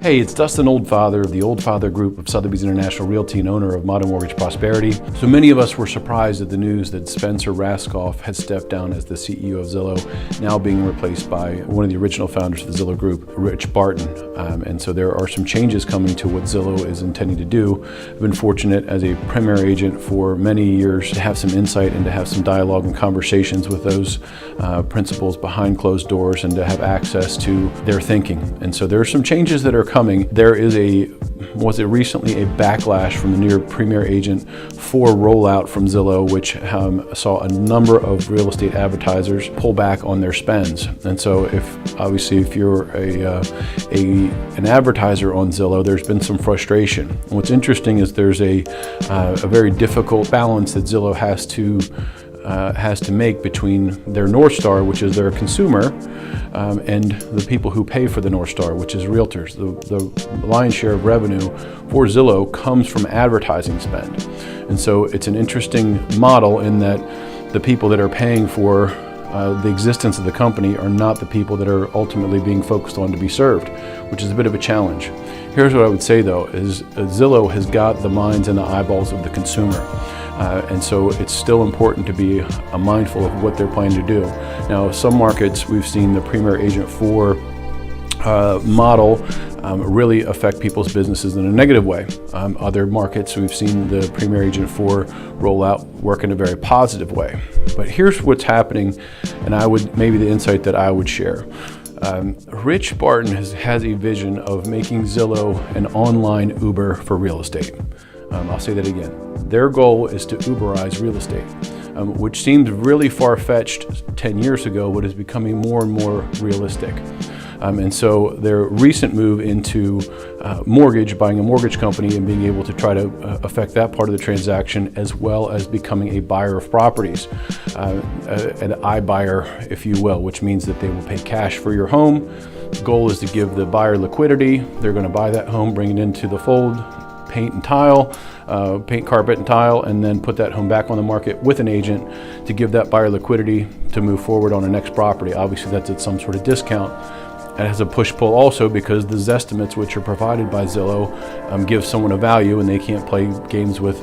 Hey, it's Dustin Oldfather of the Oldfather Group of Sotheby's International Realty and owner of Modern Mortgage Prosperity. So many of us were surprised at the news that Spencer Rascoff had stepped down as the CEO of Zillow, now being replaced by one of the original founders of the Zillow Group, Rich Barton. And so there are some changes coming to what Zillow is intending to do. I've been fortunate as a premier agent for many years to have some insight and to have some dialogue and conversations with those principals behind closed doors and to have access to their thinking. And so there are some changes that are coming. There is was it recently a backlash from the New York Premier Agent for rollout from Zillow, which saw a number of real estate advertisers pull back on their spends. And so if you're an advertiser on Zillow, there's been some frustration. And what's interesting is there's a very difficult balance that Zillow has to make between their North Star, which is their consumer, and the people who pay for the North Star, which is realtors. The lion's share of revenue for Zillow comes from advertising spend. And so it's an interesting model in that the people that are paying for the existence of the company are not the people that are ultimately being focused on to be served, which is a bit of a challenge. Here's what I would say though, is Zillow has got the minds and the eyeballs of the consumer. And so it's still important to be mindful of what they're planning to do. Now, some markets we've seen the Premier Agent 4 model really affect people's businesses in a negative way. Other markets we've seen the Premier Agent 4 rollout work in a very positive way. But here's what's happening, and maybe the insight that I would share. Rich Barton has a vision of making Zillow an online Uber for real estate. I'll say that again. Their goal is to Uberize real estate, which seemed really far-fetched 10 years ago, but is becoming more and more realistic. And so their recent move into buying a mortgage company and being able to try to affect that part of the transaction, as well as becoming a buyer of properties, an iBuyer, if you will, which means that they will pay cash for your home. The goal is to give the buyer liquidity. They're going to buy that home, bring it into the fold, paint and tile, paint, carpet and tile, and then put that home back on the market with an agent to give that buyer liquidity to move forward on the next property. Obviously that's at some sort of discount. It has a push-pull also because the Zestimates, which are provided by Zillow, give someone a value, and they can't play games with,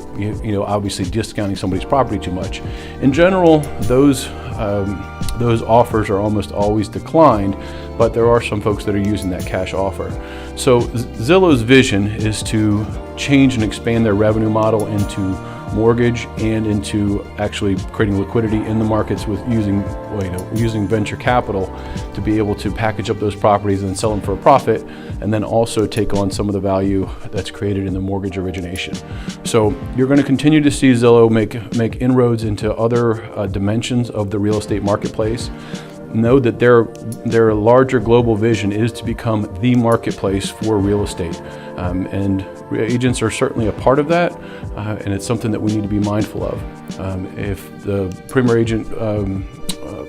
obviously discounting somebody's property too much. In general, those offers are almost always declined, but there are some folks that are using that cash offer. So Zillow's vision is to change and expand their revenue model into mortgage and into actually creating liquidity in the markets with using venture capital to be able to package up those properties and sell them for a profit, and then also take on some of the value that's created in the mortgage origination. So you're going to continue to see Zillow make inroads into other dimensions of the real estate marketplace. Know that their larger global vision is to become the marketplace for real estate. And agents are certainly a part of that, and it's something that we need to be mindful of. If the Premier Agent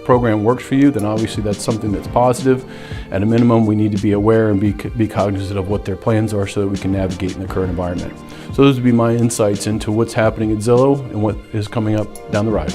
program works for you, then obviously that's something that's positive. At a minimum, we need to be aware and be cognizant of what their plans are so that we can navigate in the current environment. So those would be my insights into what's happening at Zillow and what is coming up down the ride.